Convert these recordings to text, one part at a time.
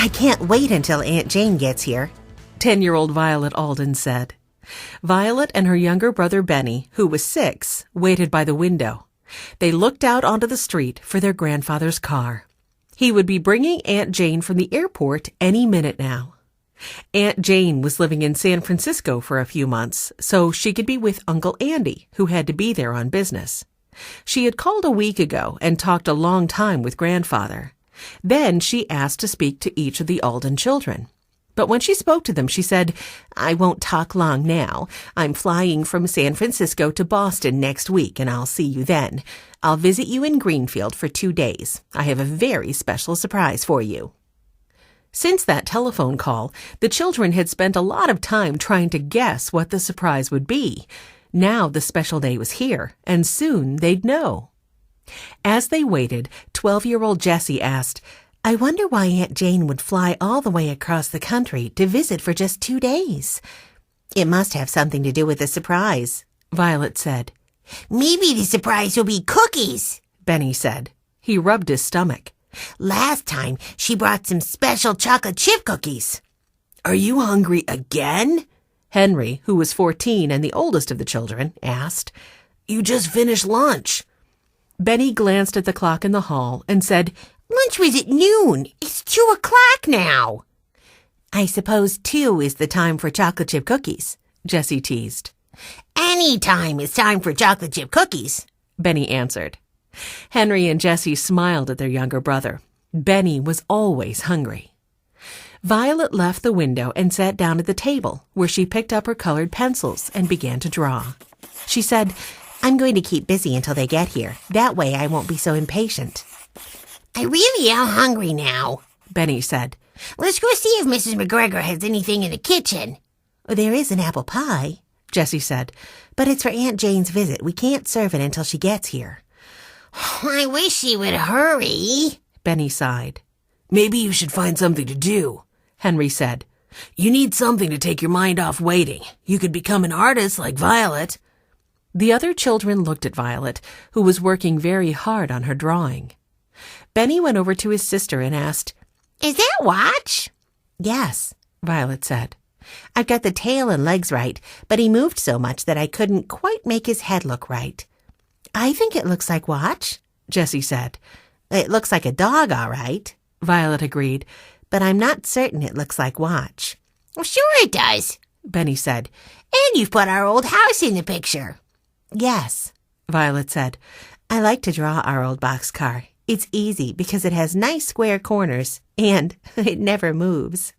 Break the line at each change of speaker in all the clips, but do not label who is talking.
I can't wait until Aunt Jane gets here, 10-year-old Violet Aldens said. Violet and her younger brother Benny, who was 6, waited by the window. They looked out onto the street for their grandfather's car. He would be bringing Aunt Jane from the airport any minute now. Aunt Jane was living in San Francisco for a few months, so she could be with Uncle Andy, who had to be there on business. She had called a week ago and talked a long time with Grandfather. Then she asked to speak to each of the Alden children. But when she spoke to them, she said, "I won't talk long now. I'm flying from San Francisco to Boston next week, and I'll see you then. I'll visit you in Greenfield for 2 days. I have a very special surprise for you." Since that telephone call, the children had spent a lot of time trying to guess what the surprise would be. Now the special day was here, and soon they'd know. As they waited, 12-year-old Jessie asked, "I wonder why Aunt Jane would fly all the way across the country to visit for just 2 days. "It must have something to do with the surprise," Violet said.
"Maybe the surprise will be cookies,"
Benny said. He rubbed his stomach.
"Last time she brought some special chocolate chip cookies."
"Are you hungry again?"
Henry, who was 14 and the oldest of the children, asked.
"You just finished lunch."
Benny glanced at the clock in the hall and said,
"Lunch was at noon. It's 2 o'clock now."
"I suppose 2 is the time for chocolate chip cookies," Jessie teased.
"Any time is time for chocolate chip cookies,"
Benny answered. Henry and Jessie smiled at their younger brother. Benny was always hungry. Violet left the window and sat down at the table, where she picked up her colored pencils and began to draw. She said, "I'm going to keep busy until they get here. That way I won't be so impatient."
"I really am hungry now,"
Benny said.
"Let's go see if Mrs. McGregor has anything in the kitchen."
"There is an apple pie," Jessie said, "but it's for Aunt Jane's visit. We can't serve it until she gets here."
"I wish she would hurry,"
Benny sighed.
"Maybe you should find something to do,"
Henry said.
"You need something to take your mind off waiting. You could become an artist like Violet."
The other children looked at Violet, who was working very hard on her drawing. Benny went over to his sister and asked,
"Is that Watch?"
"Yes," Violet said. "I've got the tail and legs right, but he moved so much that I couldn't quite make his head look right." "I think it looks like Watch," Jessie said. "It looks like a dog, all right," Violet agreed, "but I'm not certain it looks like Watch."
"Well, sure it does,"
Benny said.
"And you've put our old house in the picture."
"Yes," Violet said. "I like to draw our old boxcar. It's easy because it has nice square corners, and it never moves."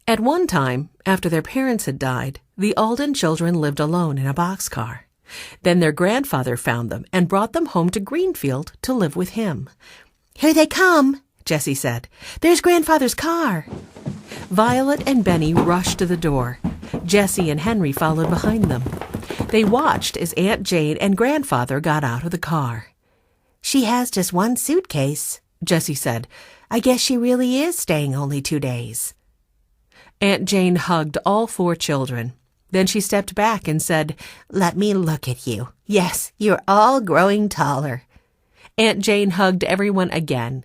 At one time, after their parents had died, the Alden children lived alone in a boxcar. Then their grandfather found them and brought them home to Greenfield to live with him. "Here they come," Jessie said. "There's Grandfather's car." Violet and Benny rushed to the door. Jessie and Henry followed behind them. They watched as Aunt Jane and Grandfather got out of the car. "She has just 1 suitcase," Jessie said. "I guess she really is staying only 2 days." Aunt Jane hugged all 4 children. Then she stepped back and said, "Let me look at you. Yes, you're all growing taller." Aunt Jane hugged everyone again.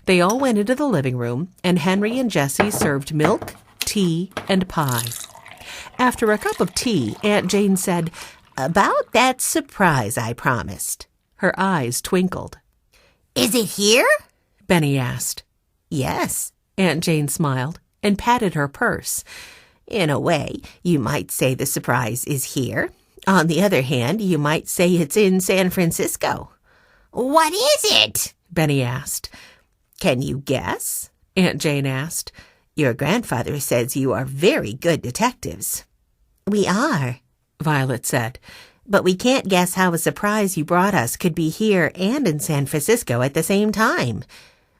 They all went into the living room, and Henry and Jessie served milk, tea, and pie. After a cup of tea, Aunt Jane said, "About that surprise I promised." Her eyes twinkled.
"Is it here?"
Benny asked. "Yes," Aunt Jane smiled and patted her purse. "In a way, you might say the surprise is here. On the other hand, you might say it's in San Francisco."
"What is it?"
Benny asked. "Can you guess?" Aunt Jane asked. "Your grandfather says you are very good detectives." "We are," Violet said. "But we can't guess how a surprise you brought us could be here and in San Francisco at the same time."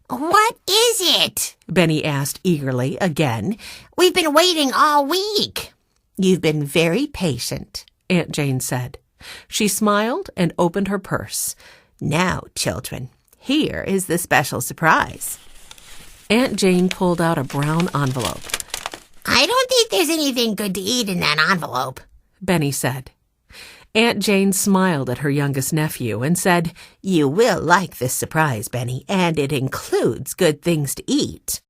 "What is it?"
Benny asked eagerly again.
"We've been waiting all week."
"You've been very patient," Aunt Jane said. She smiled and opened her purse. "Now, children, here is the special surprise." Aunt Jane pulled out a brown envelope.
"I don't think there's anything good to eat in that envelope,"
Benny said. Aunt Jane smiled at her youngest nephew and said, "You will like this surprise, Benny, and it includes good things to eat."